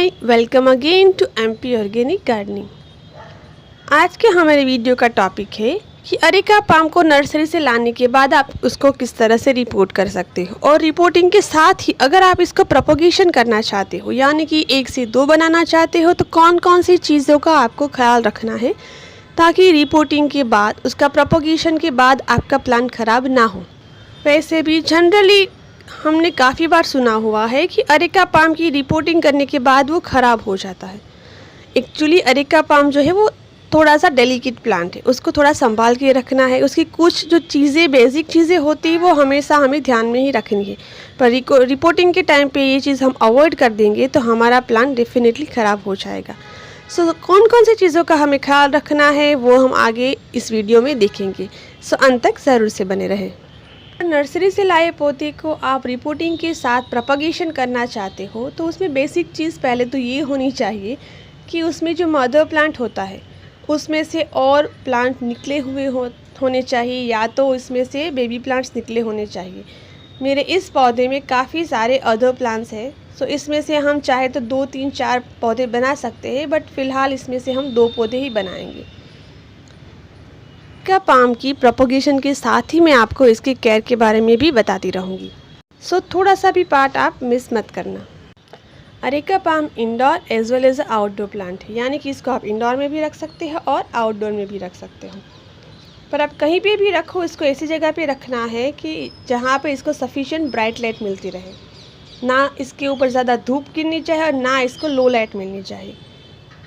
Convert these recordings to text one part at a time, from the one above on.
Hi, welcome again to MP organic gardening. आज के हमारे वीडियो का टॉपिक है कि अरेका पाम को नर्सरी से लाने के बाद आप उसको किस तरह से रिपोर्ट कर सकते हो, और रिपोर्टिंग के साथ ही अगर आप इसको प्रोपोगेशन करना चाहते हो यानी कि 1 से 2 बनाना चाहते हो तो कौन कौन सी चीज़ों का आपको ख्याल रखना है ताकि रिपोर्टिंग के बाद उसका प्रोपोगेशन के बाद आपका प्लांट ख़राब ना हो। वैसे भी जनरली हमने काफ़ी बार सुना हुआ है कि अरेका पाम की रिपोर्टिंग करने के बाद वो ख़राब हो जाता है। एक्चुअली अरेका पाम जो है वो थोड़ा सा डेलिकेट प्लांट है, उसको थोड़ा संभाल के रखना है। उसकी कुछ जो चीज़ें बेसिक चीज़ें होती हैं वो हमेशा हमें ध्यान में ही रखनी है, पर रिपोर्टिंग के टाइम पे ये चीज़ हम अवॉइड कर देंगे तो हमारा प्लांट डेफिनेटली ख़राब हो जाएगा। सो कौन कौन सी चीज़ों का हमें ख्याल रखना है वो हम आगे इस वीडियो में देखेंगे। सो अंत तक ज़रूर से बने रहें। नर्सरी से लाए पौधे को आप रिपोर्टिंग के साथ प्रोपगेशन करना चाहते हो तो उसमें बेसिक चीज़ पहले तो ये होनी चाहिए कि उसमें जो मदर प्लांट होता है उसमें से और प्लांट निकले हुए होने चाहिए, या तो इसमें से बेबी प्लांट्स निकले होने चाहिए। मेरे इस पौधे में काफ़ी सारे अदर प्लांट्स हैं, सो इसमें से हम चाहे तो 2, 3, 4 पौधे बना सकते हैं, बट फ़िलहाल इसमें से हम 2 पौधे ही बनाएंगे। अरेका पाम की प्रोपोगेशन के साथ ही मैं आपको इसके केयर के बारे में भी बताती रहूँगी, सो थोड़ा सा भी पार्ट आप मिस मत करना। Areca palm indoor as well as outdoor plant है, यानी कि इसको आप इंडोर में भी रख सकते हो और आउटडोर में भी रख सकते हो। पर आप कहीं पे भी रखो, इसको ऐसी जगह पे रखना है कि जहाँ पे इसको सफिशिएंट ब्राइट लाइट मिलती रहे, ना इसके ऊपर ज़्यादा धूप गिरनी चाहिए और ना इसको लो लाइट मिलनी चाहिए।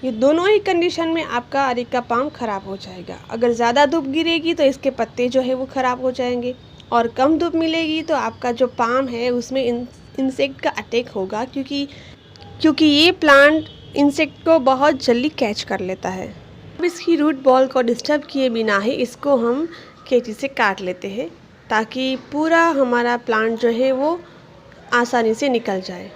ये दोनों ही कंडीशन में आपका अरेका पाम ख़राब हो जाएगा। अगर ज़्यादा धूप गिरेगी तो इसके पत्ते जो है वो ख़राब हो जाएंगे, और कम धूप मिलेगी तो आपका जो पाम है उसमें इंसेक्ट का अटैक होगा, क्योंकि ये प्लांट इंसेक्ट को बहुत जल्दी कैच कर लेता है। अब इसकी रूट बॉल को डिस्टर्ब किए बिना ही इसको हम कैंची से काट लेते हैं ताकि पूरा हमारा प्लांट जो है वो आसानी से निकल जाए।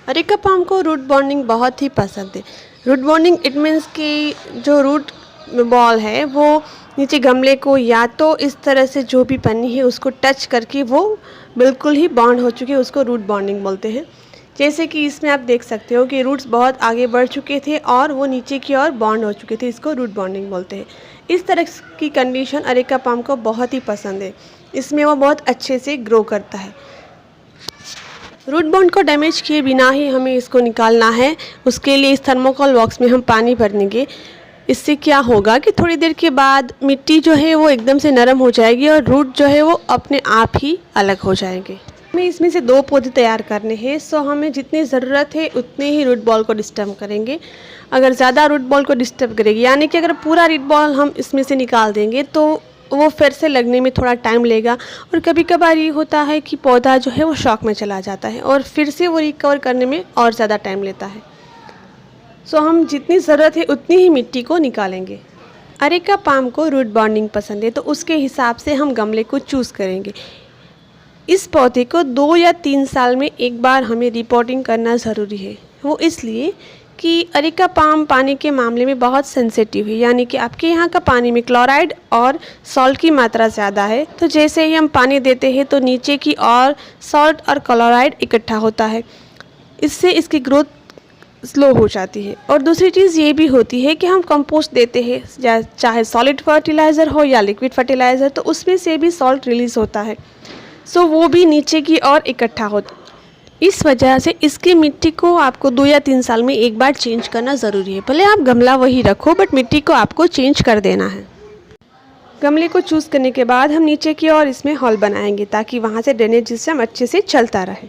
अरेका पाम को रूट बॉन्डिंग बहुत ही पसंद है। रूट बॉन्डिंग इट मीन्स कि जो रूट बॉल है वो नीचे गमले को या तो इस तरह से जो भी पन्नी है उसको टच करके वो बिल्कुल ही बॉन्ड हो चुके, उसको रूट बॉन्डिंग बोलते हैं। जैसे कि इसमें आप देख सकते हो कि रूट्स बहुत आगे बढ़ चुके थे और वो नीचे की ओर बॉन्ड हो चुके थे, इसको रूट बॉन्डिंग बोलते हैं। इस तरह की कंडीशन अरेका पाम को बहुत ही पसंद है, इसमें वो बहुत अच्छे से ग्रो करता है। रूट बॉन्ड को डैमेज किए बिना ही हमें इसको निकालना है। उसके लिए इस थर्मोकोल बॉक्स में हम पानी भर देंगे। इससे क्या होगा कि थोड़ी देर के बाद मिट्टी जो है वो एकदम से नरम हो जाएगी और रूट जो है वो अपने आप ही अलग हो जाएंगे। हमें इसमें से 2 पौधे तैयार करने हैं, सो हमें जितनी ज़रूरत है उतने ही रूट बॉल को डिस्टर्ब करेंगे। अगर ज़्यादा रूट बॉल को डिस्टर्ब करेगी यानी कि अगर पूरा रूट बॉल हम इसमें से निकाल देंगे तो वो फिर से लगने में थोड़ा टाइम लेगा, और कभी कभार ये होता है कि पौधा जो है वो शॉक में चला जाता है और फिर से वो रिकवर करने में और ज़्यादा टाइम लेता है। सो हम जितनी ज़रूरत है उतनी ही मिट्टी को निकालेंगे। अरेका पाम को रूट बॉन्डिंग पसंद है तो उसके हिसाब से हम गमले को चूज़ करेंगे। इस पौधे को 2 या 3 साल में एक बार हमें रिपोर्टिंग करना ज़रूरी है। वो इसलिए कि अरेका पाम पानी के मामले में बहुत सेंसिटिव है, यानी कि आपके यहाँ का पानी में क्लोराइड और सॉल्ट की मात्रा ज़्यादा है, तो जैसे ही हम पानी देते हैं तो नीचे की ओर सॉल्ट और क्लोराइड इकट्ठा होता है, इससे इसकी ग्रोथ स्लो हो जाती है। और दूसरी चीज़ ये भी होती है कि हम कंपोस्ट देते हैं, चाहे सॉलिड फर्टिलाइज़र हो या लिक्विड फर्टिलाइज़र, तो उसमें से भी सॉल्ट रिलीज़ होता है, सो वो भी नीचे की ओर इकट्ठा होता है। इस वजह से इसकी मिट्टी को आपको 2 या 3 साल में एक बार चेंज करना ज़रूरी है। भले आप गमला वही रखो बट मिट्टी को आपको चेंज कर देना है। गमले को चूज़ करने के बाद हम नीचे की ओर इसमें हॉल बनाएंगे ताकि वहाँ से ड्रेनेज सिस्टम अच्छे से चलता रहे।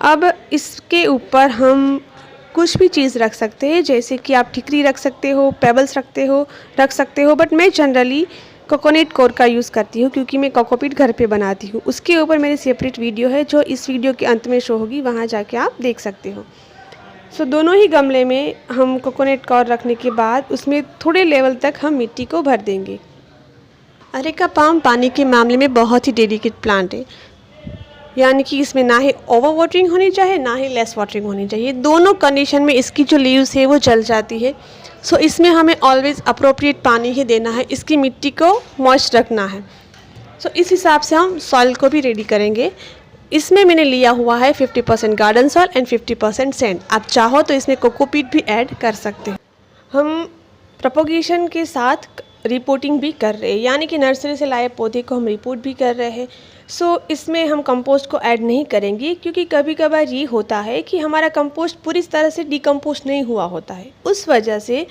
अब इसके ऊपर हम कुछ भी चीज़ रख सकते हैं, जैसे कि आप ठिकरी रख सकते हो, पेबल्स रख सकते हो, बट मैं जनरली कोकोनट कोर का यूज़ करती हूँ क्योंकि मैं कोकोपीट घर पे बनाती हूँ। उसके ऊपर मेरी सेपरेट वीडियो है जो इस वीडियो के अंत में शो होगी, वहाँ जाके आप देख सकते हो। सो दोनों ही गमले में हम कोकोनट कोर रखने के बाद उसमें थोड़े लेवल तक हम मिट्टी को भर देंगे। अरेका पाम पानी के मामले में बहुत ही डेलिकेट प्लांट है, यानी कि इसमें ना ही ओवर वाटरिंग होनी चाहिए ना ही लेस वाटरिंग होनी चाहिए। दोनों कंडीशन में इसकी जो लीव्स है वो जल जाती है। सो इसमें हमें ऑलवेज़ अप्रोप्रिएट पानी ही देना है, इसकी मिट्टी को मॉइस्ट रखना है। सो इस हिसाब से हम सॉइल को भी रेडी करेंगे। इसमें मैंने लिया हुआ है 50% गार्डन सॉइल एंड 50% सैंड। आप चाहो तो इसमें कोकोपीट भी ऐड कर सकते हैं। हम प्रोपोगेशन के साथ रिपोर्टिंग भी कर रहे हैं, यानी कि नर्सरी से लाए पौधे को हम रिपोर्ट भी कर रहे हैं। सो इसमें हम कंपोस्ट को ऐड नहीं करेंगे, क्योंकि कभी कभार ये होता है कि हमारा कंपोस्ट पूरी तरह से डिकम्पोस्ट नहीं हुआ होता है, उस वजह से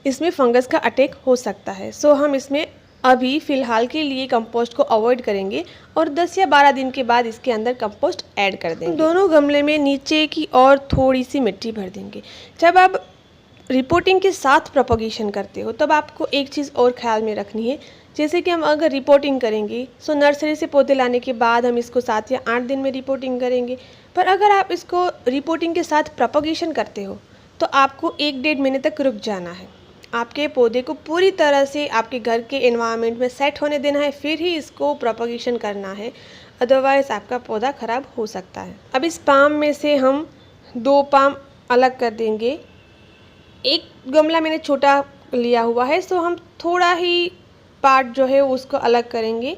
इसमें फंगस का अटैक हो सकता है। सो हम इसमें अभी फ़िलहाल के लिए कंपोस्ट को अवॉइड करेंगे और 10 या 12 दिन के बाद इसके अंदर कंपोस्ट ऐड कर देंगे। दोनों गमले में नीचे की और थोड़ी सी मिट्टी भर देंगे। जब आप रिपोर्टिंग के साथ प्रोपोगेशन करते हो तब आपको एक चीज़ और ख्याल में रखनी है, जैसे कि हम अगर रिपोर्टिंग करेंगे सो नर्सरी से पौधे लाने के बाद हम इसको 7 या 8 दिन में रिपोर्टिंग करेंगे। पर अगर आप इसको रिपोर्टिंग के साथ प्रोपोगेशन करते हो तो आपको 1-1.5 महीने तक रुक जाना है। आपके पौधे को पूरी तरह से आपके घर के एनवायरनमेंट में सेट होने देना है, फिर ही इसको प्रोपोगेशन करना है, अदरवाइज़ आपका पौधा ख़राब हो सकता है। अब इस पाम में से हम 2 पाम अलग कर देंगे। एक गमला मैंने छोटा लिया हुआ है, सो हम थोड़ा ही पार्ट जो है उसको अलग करेंगे।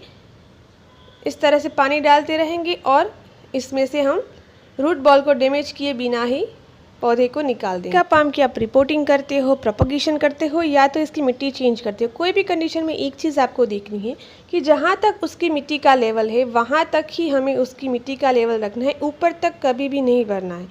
इस तरह से पानी डालते रहेंगे और इसमें से हम रूट बॉल को डैमेज किए बिना ही पौधे को निकाल देंगे। क्या पाम की आप रिपोर्टिंग करते हो, प्रोपोगेशन करते हो या तो इसकी मिट्टी चेंज करते हो, कोई भी कंडीशन में एक चीज़ आपको देखनी है कि जहाँ तक उसकी मिट्टी का लेवल है वहाँ तक ही हमें उसकी मिट्टी का लेवल रखना है, ऊपर तक कभी भी नहीं बढ़ना है,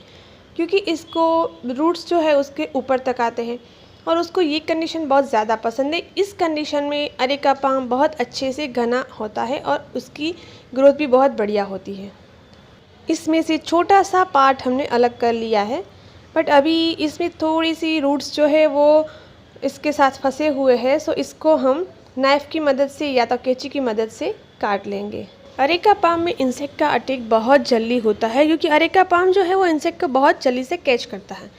क्योंकि इसको रूट्स जो है उसके ऊपर तक आते हैं और उसको ये कंडीशन बहुत ज़्यादा पसंद है। इस कंडीशन में अरेका पाम बहुत अच्छे से घना होता है और उसकी ग्रोथ भी बहुत बढ़िया होती है। इसमें से छोटा सा पार्ट हमने अलग कर लिया है, बट अभी इसमें थोड़ी सी रूट्स जो है वो इसके साथ फंसे हुए हैं, सो इसको हम नाइफ़ की मदद से या तो कैंची की मदद से काट लेंगे। अरेका पाम में इंसेक्ट का अटैक बहुत जल्दी होता है, क्योंकि अरेका पाम जो है वो इंसेक्ट को बहुत जल्दी से कैच करता है।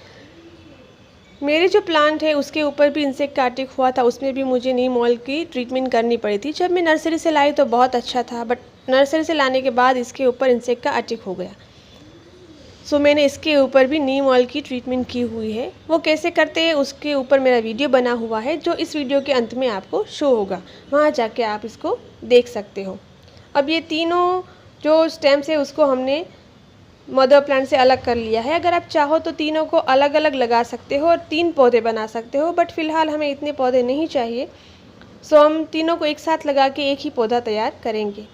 मेरे जो प्लांट है उसके ऊपर भी इंसेक्ट का अटैक हुआ था, उसमें भी मुझे नीम ऑयल की ट्रीटमेंट करनी पड़ी थी। जब मैं नर्सरी से लाई तो बहुत अच्छा था, बट नर्सरी से लाने के बाद इसके ऊपर इंसेक्ट का अटैक हो गया। सो मैंने इसके ऊपर भी नीम ऑयल की ट्रीटमेंट की हुई है। वो कैसे करते हैं उसके ऊपर मेरा वीडियो बना हुआ है, जो इस वीडियो के अंत में आपको शो होगा, वहाँ जाके आप इसको देख सकते हो। अब ये तीनों जो स्टेम्स है उसको हमने मदर प्लांट से अलग कर लिया है। अगर आप चाहो तो तीनों को अलग अलग लगा सकते हो और 3 पौधे बना सकते हो, बट फ़िलहाल हमें इतने पौधे नहीं चाहिए, सो हम तीनों को एक साथ लगा के एक ही पौधा तैयार करेंगे।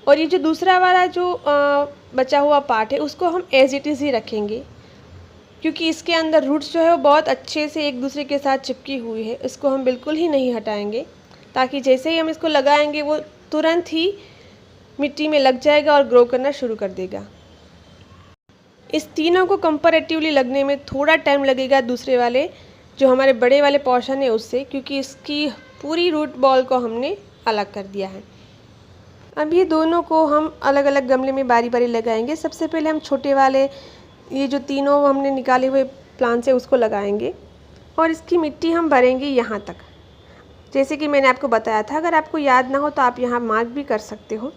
और ये जो दूसरा वाला जो बचा हुआ पार्ट है उसको हम एज इट इज़ ही रखेंगे, क्योंकि इसके अंदर रूट्स जो है वो बहुत अच्छे से एक दूसरे के साथ चिपकी हुई है। इसको हम बिल्कुल ही नहीं हटाएंगे, ताकि जैसे ही हम इसको लगाएंगे वो तुरंत ही मिट्टी में लग जाएगा और ग्रो करना शुरू कर देगा। इस तीनों को कंपैरेटिवली लगने में थोड़ा टाइम लगेगा दूसरे वाले जो हमारे बड़े वाले पोर्शन है उससे, क्योंकि इसकी पूरी रूट बॉल को हमने अलग कर दिया है। अब ये दोनों को हम अलग अलग गमले में बारी बारी लगाएंगे। सबसे पहले हम छोटे वाले ये जो तीनों हमने निकाले हुए प्लांट्स है उसको लगाएंगे और इसकी मिट्टी हम भरेंगे यहाँ तक, जैसे कि मैंने आपको बताया था। अगर आपको याद ना हो तो आप यहाँ मार्क भी कर सकते हो।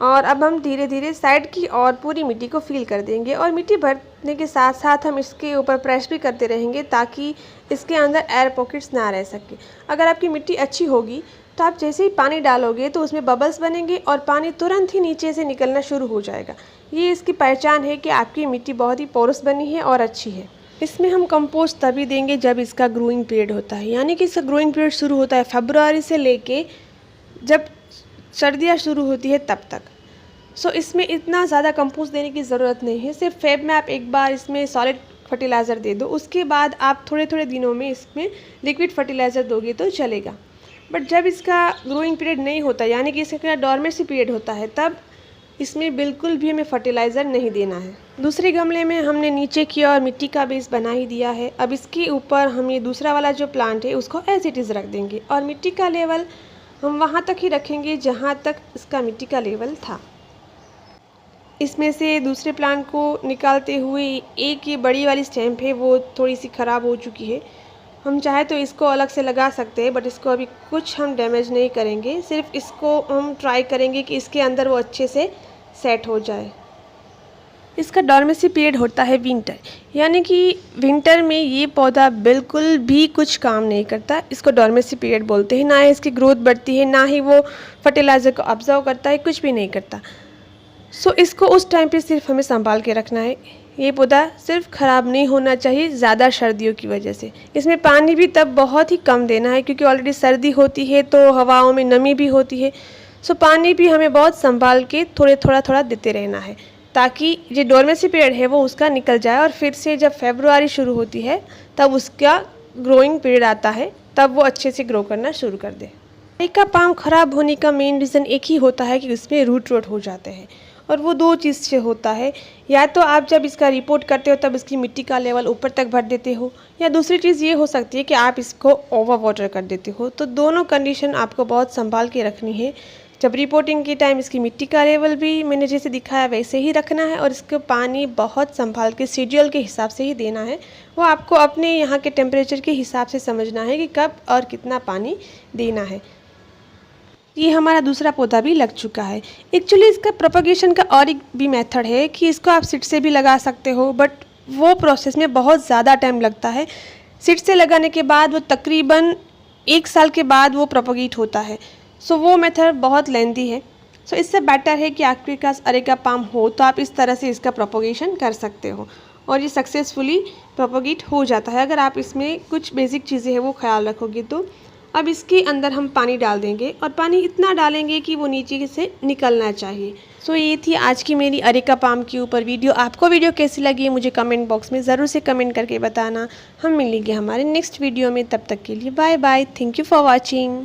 और अब हम धीरे धीरे साइड की और पूरी मिट्टी को फिल कर देंगे और मिट्टी भरने के साथ साथ हम इसके ऊपर प्रेस भी करते रहेंगे, ताकि इसके अंदर एयर पॉकेट्स ना रह सके। अगर आपकी मिट्टी अच्छी होगी तो आप जैसे ही पानी डालोगे तो उसमें बबल्स बनेंगे और पानी तुरंत ही नीचे से निकलना शुरू हो जाएगा। ये इसकी पहचान है कि आपकी मिट्टी बहुत ही पोरस बनी है और अच्छी है। इसमें हम कंपोस्ट तभी देंगे जब इसका ग्रोइंग पीरियड होता है, यानी कि इसका ग्रोइंग पीरियड शुरू होता है फरवरी से लेके जब सर्दियाँ शुरू होती है तब तक। सो इसमें इतना ज़्यादा कंपोस्ट देने की ज़रूरत नहीं है। सिर्फ फेब में आप एक बार इसमें सॉलिड फर्टिलाइज़र दे दो, उसके बाद आप थोड़े थोड़े दिनों में इसमें लिक्विड फर्टिलाइज़र दोगे तो चलेगा। बट जब इसका ग्रोइंग पीरियड नहीं होता, यानी कि इसका डॉर्मेंसी पीरियड होता है, तब इसमें बिल्कुल भी हमें फर्टिलाइज़र नहीं देना है। दूसरे गमले में हमने नीचे की और मिट्टी का बेस बना ही दिया है। अब इसके ऊपर हम ये दूसरा वाला जो प्लांट है उसको एज इट इज़ रख देंगे और मिट्टी का लेवल हम वहाँ तक ही रखेंगे जहाँ तक इसका मिट्टी का लेवल था। इसमें से दूसरे प्लांट को निकालते हुए एक ये बड़ी वाली स्टेम है वो थोड़ी सी ख़राब हो चुकी है। हम चाहे तो इसको अलग से लगा सकते हैं, बट इसको अभी कुछ हम डैमेज नहीं करेंगे। सिर्फ इसको हम ट्राई करेंगे कि इसके अंदर वो अच्छे से सेट हो जाए। इसका डॉर्मेंसी पीरियड होता है विंटर, यानी कि विंटर में ये पौधा बिल्कुल भी कुछ काम नहीं करता। इसको डॉर्मेंसी पीरियड बोलते हैं। ना ही इसकी ग्रोथ बढ़ती है, ना ही वो फर्टिलाइज़र को ऑब्जर्व करता है, कुछ भी नहीं करता। सो इसको उस टाइम पे सिर्फ हमें संभाल के रखना है। ये पौधा सिर्फ ख़राब नहीं होना चाहिए ज़्यादा सर्दियों की वजह से। इसमें पानी भी तब बहुत ही कम देना है क्योंकि ऑलरेडी सर्दी होती है तो हवाओं में नमी भी होती है। सो पानी भी हमें बहुत संभाल के थोड़ा देते रहना है ताकि जो डोरमेसी पीरियड है वो उसका निकल जाए और फिर से जब फरवरी शुरू होती है तब उसका ग्रोइंग पीरियड आता है, तब वो अच्छे से ग्रो करना शुरू कर दे। अरेका पाम ख़राब होने का मेन रीज़न एक ही होता है कि उसमें रूट रॉट हो जाते हैं और वो दो चीज़ से होता है। या तो आप जब इसका रिपोर्ट करते हो तब इसकी मिट्टी का लेवल ऊपर तक भर देते हो, या दूसरी चीज़ ये हो सकती है कि आप इसको ओवर वाटर कर देते हो। तो दोनों कंडीशन आपको बहुत संभाल के रखनी है। जब रिपोर्टिंग के टाइम इसकी मिट्टी का लेवल भी मैंने जैसे दिखाया वैसे ही रखना है और इसको पानी बहुत संभाल के शेड्यूल के हिसाब से ही देना है। वो आपको अपने यहाँ के टेम्परेचर के हिसाब से समझना है कि कब और कितना पानी देना है। ये हमारा दूसरा पौधा भी लग चुका है। एक्चुअली इसका प्रोपगेशन का और एक भी मेथड है कि इसको आप सीड से भी लगा सकते हो, बट वो प्रोसेस में बहुत ज़्यादा टाइम लगता है। सीड से लगाने के बाद वो तकरीबन 1 साल के बाद वो प्रोपगेट होता है। सो वो मेथड बहुत लेंथी है। सो इससे बेटर है कि आपके पास अरेका पाम हो तो आप इस तरह से इसका प्रोपगेशन कर सकते हो और ये सक्सेसफुली प्रोपगेट हो जाता है अगर आप इसमें कुछ बेसिक चीज़ें हैं वो ख्याल रखोगे तो। अब इसके अंदर हम पानी डाल देंगे और पानी इतना डालेंगे कि वो नीचे से निकलना चाहिए। सो ये थी आज की मेरी अरेका पाम के ऊपर वीडियो। आपको वीडियो कैसी लगी मुझे कमेंट बॉक्स में ज़रूर से कमेंट करके बताना। हम मिलेंगे हमारे नेक्स्ट वीडियो में, तब तक के लिए bye bye. Thank you for watching.